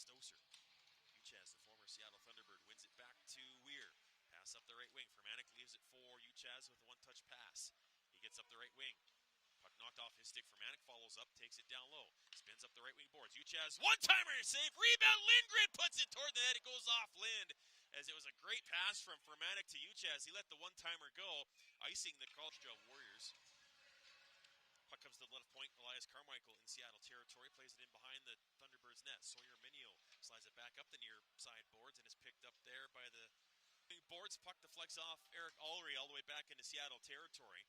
Stoser. Uchaz, the former Seattle Thunderbird, wins it back to Weir. Pass up the right wing. Fermanic leaves it for Uchaz with a one-touch pass. He gets up the right wing. Puck knocked off his stick. Fermanic follows up, takes it down low. Spins up the right wing boards. Uchaz, one-timer, save, rebound. Lindgren puts it toward the net. It goes off Lind, as it was a great pass from Fermanic to Uchaz. He let the one-timer go, icing the College Warriors. Puck comes to the left point. Elias Carmichael in Seattle territory. Plays it in behind the Thunderbirds' net. Sawyer Mynio slides it back up the near side boards and is picked up there by the boards. Puck deflects off Eric Ulrey all the way back into Seattle territory.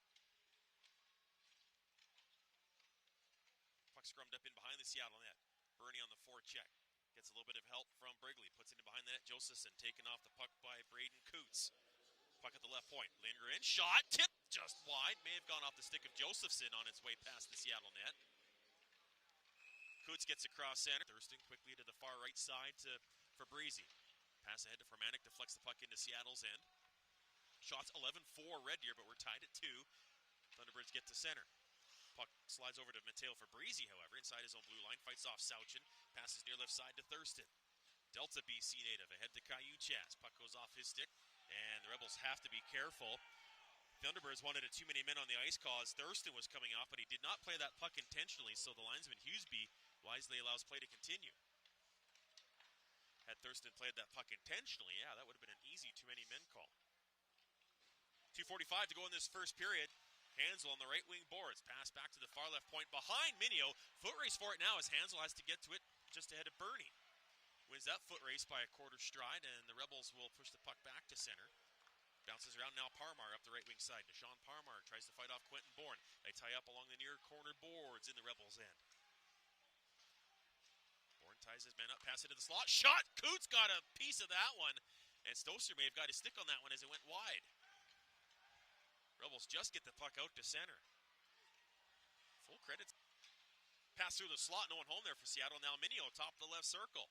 Puck scrummed up in behind the Seattle net. Bernie on the forecheck. Gets a little bit of help from Brigley. Puts it in behind the net. Josephson taken off the puck by Braden Coots. Puck at the left point. Lindgren, shot, tipped just wide. May have gone off the stick of Josephson on its way past the Seattle net. Coots gets across center. Thurston quickly to the far right side to Fabrizi. Pass ahead to Fermanic, deflects the puck into Seattle's end. Shots 11-4 Red Deer, but we're tied at 2. Thunderbirds get to center. Puck slides over to Mateo Fabrizi, however, inside his own blue line. Fights off Sauchin. Passes near left side to Thurston. Delta BC native ahead to Uchaz. Puck goes off his stick, and the Rebels have to be careful. Thunderbirds wanted too many men on the ice cause Thurston was coming off, but he did not play that puck intentionally, so the linesman Hughesby wisely allows play to continue. Had Thurston played that puck intentionally, yeah, that would have been an easy too many men call. 2:45 to go in this first period. Hansel on the right wing boards. Pass back to the far left point behind Mynio. Foot race for it now as Hansel has to get to it just ahead of Bernie. Wins that foot race by a quarter stride, and the Rebels will push the puck back to center. Bounces around now Parmar up the right wing side. Deshaun Parmar tries to fight off Quentin Bourne. They tie up along the near corner boards in the Rebels' end. Bourne ties his man up, pass into the slot. Shot! Coots got a piece of that one. And Stoser may have got his stick on that one as it went wide. Rebels just get the puck out to center. Full credit. Pass through the slot, no one home there for Seattle. Now Mynio top of the left circle.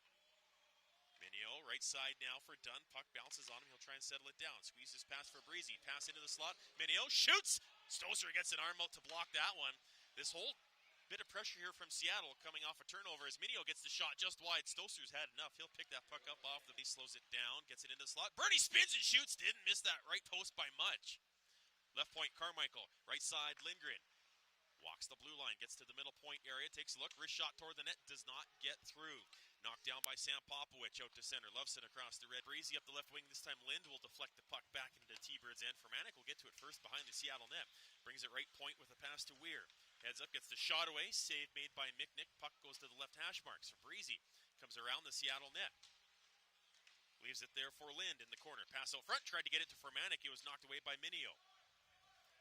Mynio, right side now for Dunn. Puck bounces on him. He'll try and settle it down. Squeezes past Fabrizi. Pass into the slot. Mynio shoots! Stoser gets an arm out to block that one. This whole bit of pressure here from Seattle coming off a turnover as Mynio gets the shot just wide. Stoser's had enough. He'll pick that puck up off the base, slows it down, gets it into the slot. Bernie spins and shoots. Didn't miss that right post by much. Left point, Carmichael. Right side, Lindgren. Walks the blue line, gets to the middle point area, takes a look, wrist shot toward the net, does not get through. Knocked down by Sam Popovich out to center. Loveson across the red. Breezy up the left wing. This time Lind will deflect the puck back into the T-Birds' end. Fermanic will get to it first behind the Seattle net. Brings it right point with a pass to Weir. Heads up, gets the shot away. Save made by Micknick. Puck goes to the left hash marks. For Breezy comes around the Seattle net. Leaves it there for Lind in the corner. Pass out front. Tried to get it to Fermanic. He was knocked away by Mynio.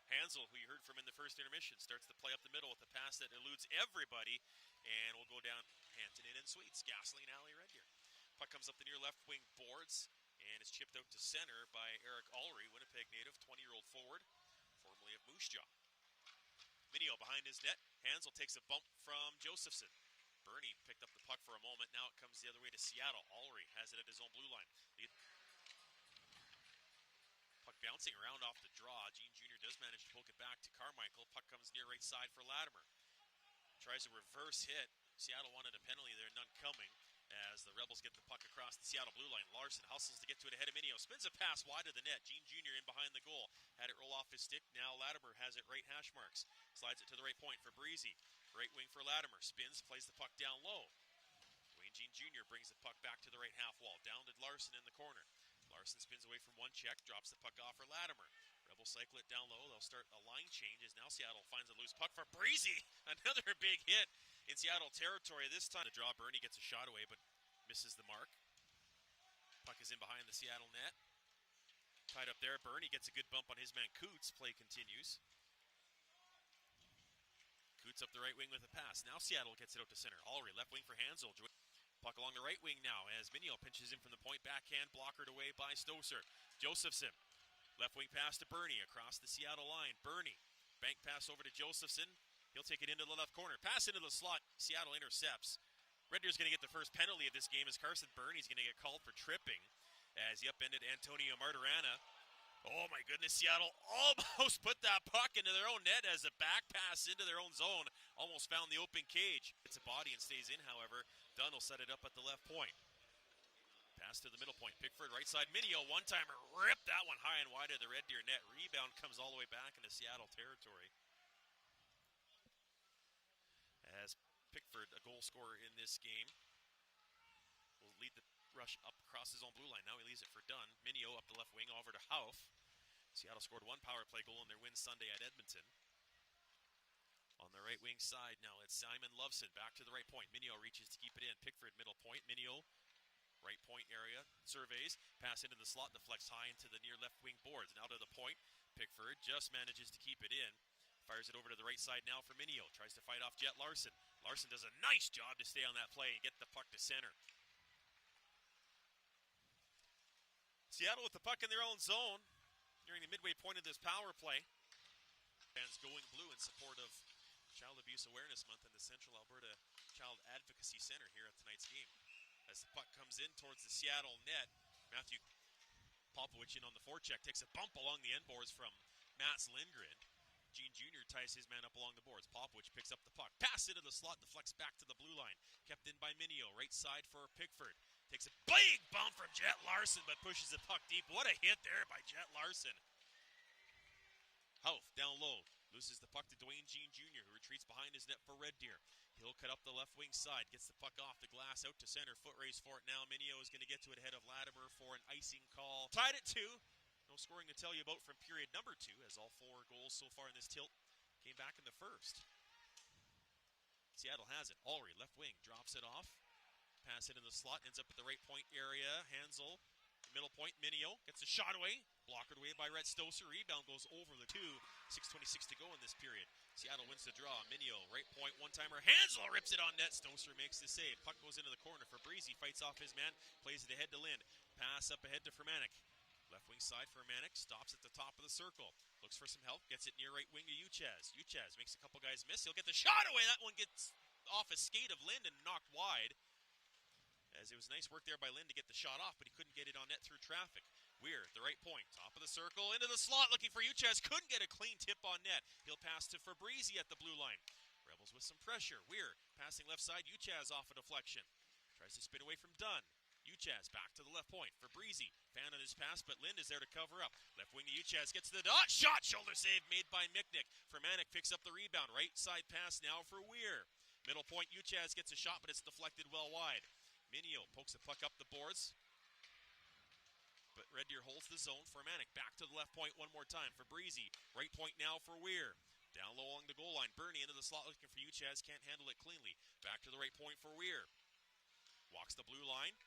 Hansel, who you heard from in the first intermission, starts to play up the middle with a pass that eludes everybody, and will go down Hampton Inn and Suites, Gasoline Alley, Red Deer. Puck comes up the near left wing boards, and is chipped out to center by Eric Ulrey, Winnipeg native, 20-year-old forward, formerly of Moose Jaw. Mynio behind his net. Hansel takes a bump from Josephson. Bernie picked up the puck for a moment. Now it comes the other way to Seattle. Ulrey has it at his own blue line. Puck bouncing around off the draw. Gene Jr. does manage to poke it back to Carmichael. Puck comes near right side for Latimer. Tries a reverse hit. Seattle wanted a penalty there, none coming, as the Rebels get the puck across the Seattle blue line. Larson hustles to get to it ahead of Mynio. Spins a pass wide of the net. Gene Jr. in behind the goal. Had it roll off his stick. Now Latimer has it right hash marks. Slides it to the right point for Breezy. Right wing for Latimer. Spins, plays the puck down low. Dwayne Gene Jr. brings the puck back to the right half wall. Down to Larson in the corner. Larson spins away from one check, drops the puck off for Latimer. Rebels cycle it down low. They'll start a line change as now Seattle finds a loose puck for Breezy. Another big hit in Seattle territory. This time the draw, Bernie gets a shot away but misses the mark. Puck is in behind the Seattle net. Tied up there. Bernie gets a good bump on his man Coots. Play continues. Coots up the right wing with a pass. Now Seattle gets it out to center. Ulrey, left wing for Hansel. Puck along the right wing now as Mynio pinches in from the point. Backhand blockered away by Stoser. Josephson. Left wing pass to Bernie across the Seattle line. Bernie. Bank pass over to Josephson. He'll take it into the left corner. Pass into the slot. Seattle intercepts. Red Deer's going to get the first penalty of this game as Carson Bernie's going to get called for tripping as he upended Antonio Martirana. Oh my goodness, Seattle almost put that puck into their own net as a back pass into their own zone almost found the open cage. It's a body and stays in, however. Dunn will set it up at the left point. Pass to the middle point. Pickford, right side. Mynio, one-timer. Ripped that one high and wide of the Red Deer net. Rebound comes all the way back into Seattle territory. As Pickford, a goal scorer in this game, will lead the rush up across his own blue line. Now he leaves it for Dunn. Mynio up the left wing over to Houff. Seattle scored one power play goal in their win Sunday at Edmonton. On the right wing side now, it's Simon Loveson back to the right point. Mynio reaches to keep it in. Pickford, middle point. Mynio, right point area, surveys, pass into the slot, deflects high into the near left wing boards. Now to the point, Pickford just manages to keep it in. Fires it over to the right side now for Mynio. Tries to fight off Jet Larson. Larson does a nice job to stay on that play and get the puck to center. Seattle with the puck in their own zone nearing the midway point of this power play. Fans going blue in support of Child Abuse Awareness Month in the Central Alberta Child Advocacy Center here at tonight's game. As the puck comes in towards the Seattle net, Matthew Popovich in on the forecheck, takes a bump along the end boards from Mats Lindgren. Gene Jr. ties his man up along the boards. Popovich picks up the puck. Pass into the slot, deflects back to the blue line. Kept in by Mynio, right side for Pickford. Takes a big bump from Jet Larson, but pushes the puck deep. What a hit there by Jet Larson. Houff down low. Loses the puck to Dwayne Gene Jr., who retreats behind his net for Red Deer. He'll cut up the left wing side, gets the puck off the glass, out to center. Foot race for it now. Mynio is going to get to it ahead of Latimer for an icing call. Tied at 2. No scoring to tell you about from period number 2, as all 4 goals so far in this tilt came back in the first. Seattle has it. Ulrey, left wing, drops it off. Pass it in the slot, ends up at the right point area. Hansel, middle point. Mynio gets a shot away. Blocked away by Rhett Stoser. Rebound goes over the 2. 6:26 to go in this period. Seattle wins the draw. Mynio, right point, one-timer. Hansel rips it on net. Stoser makes the save. Puck goes into the corner. Fabrizi fights off his man. Plays it ahead to Lind. Pass up ahead to Fermanic. Left wing side for Fermanic. Stops at the top of the circle. Looks for some help. Gets it near right wing to Uchez. Uchez makes a couple guys miss. He'll get the shot away. That one gets off a skate of Lind and knocked wide. As it was nice work there by Lind to get the shot off, but he couldn't get it on net through traffic. Weir, the right point, top of the circle, into the slot, looking for Uchez. Couldn't get a clean tip on net. He'll pass to Fabrizi at the blue line. Rebels with some pressure. Weir passing left side. Uchez off a deflection. Tries to spin away from Dunn. Uchez back to the left point. Fabrizi, fan on his pass, but Lind is there to cover up. Left wing to Uchez, gets to the dot. Shot, shoulder save made by Michnik. Fermanic picks up the rebound. Right side pass now for Weir. Middle point, Uchez gets a shot, but it's deflected well wide. Mynio pokes the puck up the boards, but Red Deer holds the zone. Fermanic back to the left point one more time. Fabrizi, right point now for Weir. Down low along the goal line. Bernie into the slot looking for Uchez. Can't handle it cleanly. Back to the right point for Weir. Walks the blue line.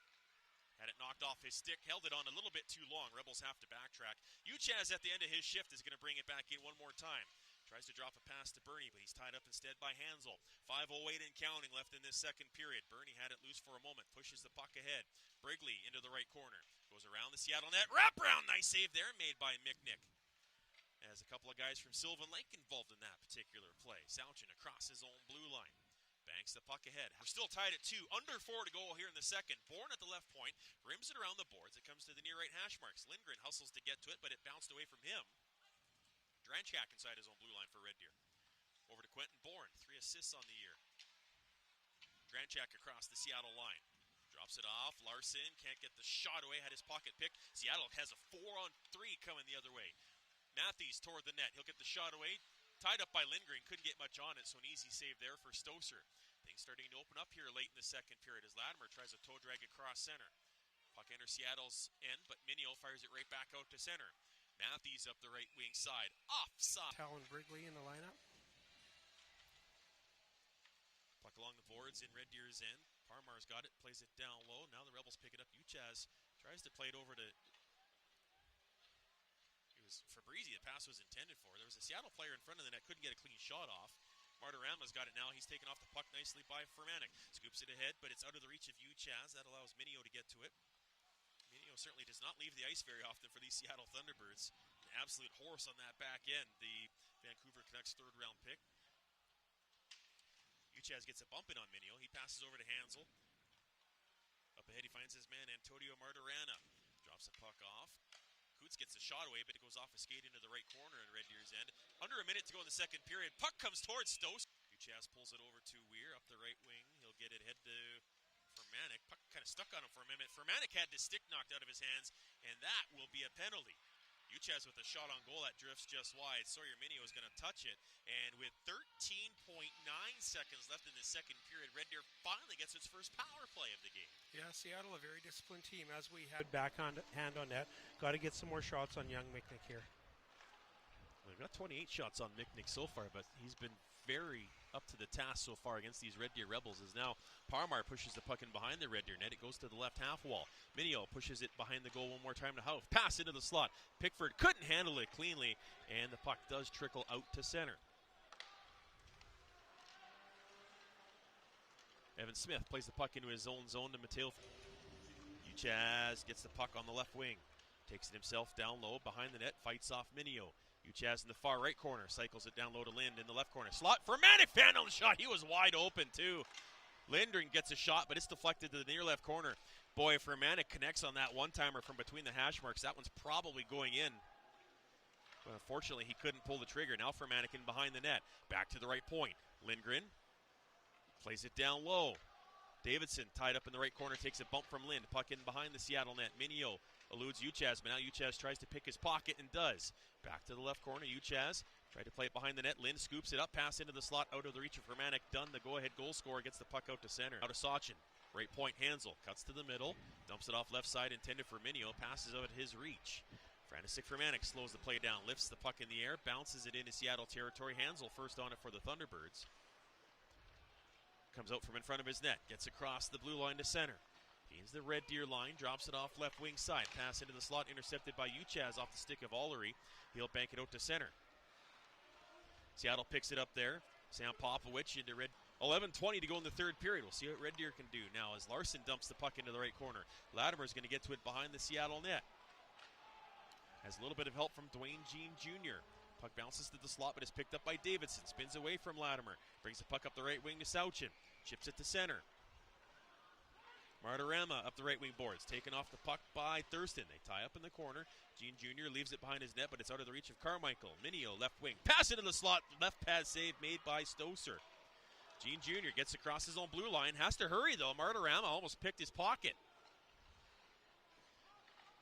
Had it knocked off his stick. Held it on a little bit too long. Rebels have to backtrack. Uchez at the end of his shift is going to bring it back in one more time. Tries to drop a pass to Bernie, but he's tied up instead by Hansel. 5:08 and counting left in this second period. Bernie had it loose for a moment. Pushes the puck ahead. Brigley into the right corner. Goes around the Seattle net. Wraparound. Nice save there made by Michnik. As a couple of guys from Sylvan Lake involved in that particular play. Sauchin across his own blue line. Banks the puck ahead. We're still tied at 2. Under 4 to go here in the second. Bourne at the left point. Rims it around the boards. It comes to the near right hash marks. Lindgren hustles to get to it, but it bounced away from him. Dranchak inside his own blue line for Red Deer. Over to Quentin Bourne. 3 assists on the year. Dranchak across the Seattle line. Drops it off. Larson can't get the shot away. Had his pocket picked. Seattle has a 4-on-3 coming the other way. Matthews toward the net. He'll get the shot away. Tied up by Lindgren. Couldn't get much on it, so an easy save there for Stoser. Things starting to open up here late in the second period as Latimer tries a toe drag across center. Puck enters Seattle's end, but Mynio fires it right back out to center. Matthews up the right wing side. Offside. Talon Brigley in the lineup. Puck along the boards in Red Deer's end. Parmar's got it. Plays it down low. Now the Rebels pick it up. Uchez tries to play it over to... It was Fabrizi the pass was intended for. There was a Seattle player in front of the net. Couldn't get a clean shot off. Martirama's got it now. He's taken off the puck nicely by Fermanic. Scoops it ahead, but it's out of the reach of Uchez. That allows Mynio to get to it. Mynio certainly does not leave the ice very often for these Seattle Thunderbirds. An absolute horse on that back end, the Vancouver Canucks third-round pick. Uchez gets a bump in on Mynio. He passes over to Hansel. Up ahead, he finds his man, Antonio Martirana. Drops the puck off. Coots gets a shot away, but it goes off a skate into the right corner in Red Deer's end. Under a minute to go in the second period. Puck comes towards Stoser. Uchez pulls it over to Weir up the right wing. He'll get it head to stuck on him for a minute. Fermanic had the stick knocked out of his hands, and that will be a penalty. Uchez with a shot on goal that drifts just wide. Sawyer Mynio is going to touch it, and with 13.9 seconds left in the second period, Red Deer finally gets its first power play of the game. Yeah, Seattle, a very disciplined team, as we had backhand on net. Got to get some more shots on young Michnik here. We've got 28 shots on Michnik so far, but he's been very up to the task so far against these Red Deer Rebels. As now Parmar pushes the puck in behind the Red Deer net. It goes to the left half wall. Mynio pushes it behind the goal one more time to Houff. Pass into the slot. Pickford couldn't handle it cleanly, and the puck does trickle out to center. Evan Smith plays the puck into his own zone to Mateo. Uchez gets the puck on the left wing. Takes it himself down low behind the net. Fights off Mynio. Uchez in the far right corner, cycles it down low to Lind in the left corner. Slot for Fermanic, fan on the shot. He was wide open too. Lindgren gets a shot, but it's deflected to the near left corner. Boy, if Fermanic connects on that one-timer from between the hash marks, that one's probably going in. But unfortunately, he couldn't pull the trigger. Now Fermanic in behind the net. Back to the right point. Lindgren plays it down low. Davidson tied up in the right corner, takes a bump from Lind. Puck in behind the Seattle net. Mynio eludes Uchez, but now Uchez tries to pick his pocket and does. Back to the left corner, Uchez tried to play it behind the net. Lind scoops it up, pass into the slot, out of the reach of Fermanic. Dunn, the go-ahead goal scorer, gets the puck out to center. Out of Sachin. Right point, Hansel cuts to the middle, dumps it off left side, intended for Mynio, passes out at his reach. Frantisek Fermanic slows the play down, lifts the puck in the air, bounces it into Seattle territory. Hansel first on it for the Thunderbirds. Comes out from in front of his net, gets across the blue line to center. Gains the Red Deer line, drops it off left wing side. Pass into the slot, intercepted by Uchez off the stick of Allery. He'll bank it out to center. Seattle picks it up there. Sam Popovich into Red. 11:20 to go in the third period. We'll see what Red Deer can do now as Larson dumps the puck into the right corner. Latimer's going to get to it behind the Seattle net. Has a little bit of help from Dwayne Jean Jr. Puck bounces to the slot, but is picked up by Davidson. Spins away from Latimer. Brings the puck up the right wing to Sachin. Chips it to center. Martirama up the right wing boards. Taken off the puck by Thurston. They tie up in the corner. Jean Jr. leaves it behind his net, but it's out of the reach of Carmichael. Mynio left wing. Pass into the slot. Left pad save made by Stoser. Jean Jr. gets across his own blue line. Has to hurry, though. Martirama almost picked his pocket.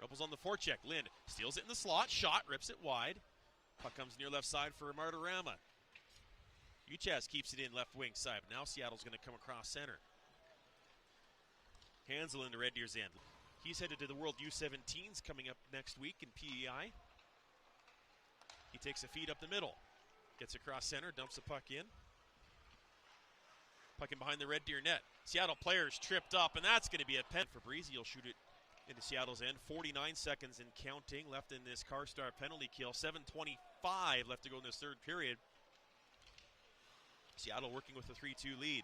Rebels on the forecheck. Lind steals it in the slot. Shot. Rips it wide. Puck comes near left side for Martirama. Uchez keeps it in left wing side. Now Seattle's going to come across center. Hansel into Red Deer's end. He's headed to the World U17s coming up next week in PEI. He takes a feed up the middle. Gets across center. Dumps the puck in. Puck in behind the Red Deer net. Seattle players tripped up, and that's going to be a pen for Breezy. He'll shoot it into Seattle's end. 49 seconds and counting left in this Carstar penalty kill. 7:25 left to go in this third period. Seattle working with a 3-2 lead.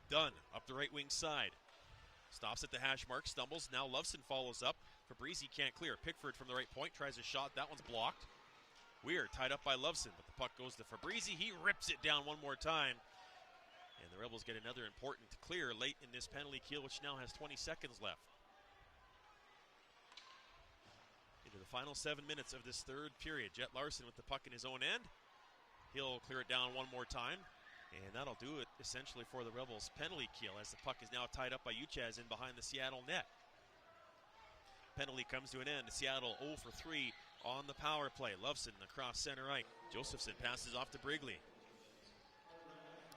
Dunn up the right wing side. Stops at the hash mark, stumbles. Now Loveson follows up. Fabrizi can't clear. Pickford from the right point tries a shot. That one's blocked. Weir tied up by Loveson, but the puck goes to Fabrizi. He rips it down one more time. And the Rebels get another important clear late in this penalty kill, which now has 20 seconds left. Into the final 7 minutes of this third period. Jet Larson with the puck in his own end. He'll clear it down one more time. And that'll do it essentially for the Rebels' penalty kill as the puck is now tied up by Uchez in behind the Seattle net. Penalty comes to an end. Seattle 0 for 3 on the power play. Loveson across center right. Josephson passes off to Brigley.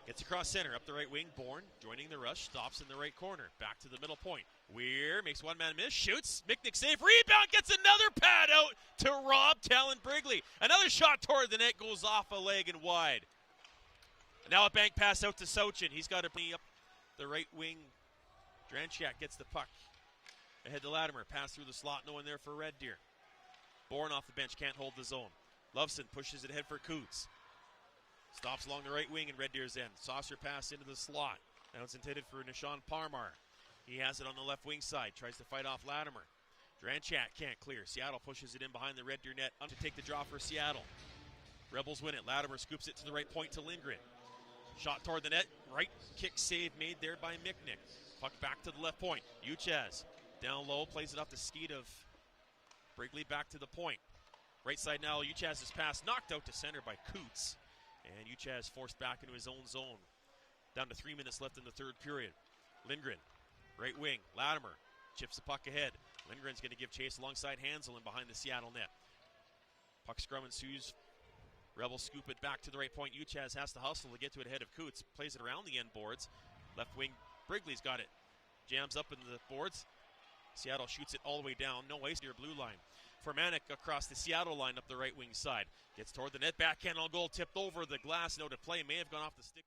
Gets across center up the right wing. Bourne joining the rush. Stops in the right corner. Back to the middle point. Weir makes one man miss. Shoots. Michnik save. Rebound. Gets another pad out to Rob Talon Brigley. Another shot toward the net. Goes off a leg and wide. Now a bank pass out to Sachin. He's got to be up the right wing. Dranchak gets the puck. Ahead to Latimer. Pass through the slot. No one there for Red Deer. Bourne off the bench. Can't hold the zone. Loveson pushes it ahead for Coots. Stops along the right wing in Red Deer's end. Saucer pass into the slot. Now it's intended for Nishan Parmar. He has it on the left wing side. Tries to fight off Latimer. Dranchak can't clear. Seattle pushes it in behind the Red Deer net. To take the draw for Seattle. Rebels win it. Latimer scoops it to the right point to Lindgren. Shot toward the net. Right kick save made there by Michnik. Puck back to the left point. Uchez down low. Plays it off the skeet of Brigley back to the point. Right side now. Uchez's pass knocked out to center by Coots. And Uchez forced back into his own zone. Down to 3 minutes left in the third period. Lindgren, right wing. Latimer chips the puck ahead. Lindgren's going to give chase alongside Hansel and behind the Seattle net. Puck scrum ensues. Rebels scoop it back to the right point. Uchaz has to hustle to get to it ahead of Coots. Plays it around the end boards. Left wing, Brigley's got it. Jams up in the boards. Seattle shoots it all the way down. No ice near blue line. Formanek across the Seattle line up the right wing side. Gets toward the net. Backhand on goal. Tipped over the glass. No to play. May have gone off the stick.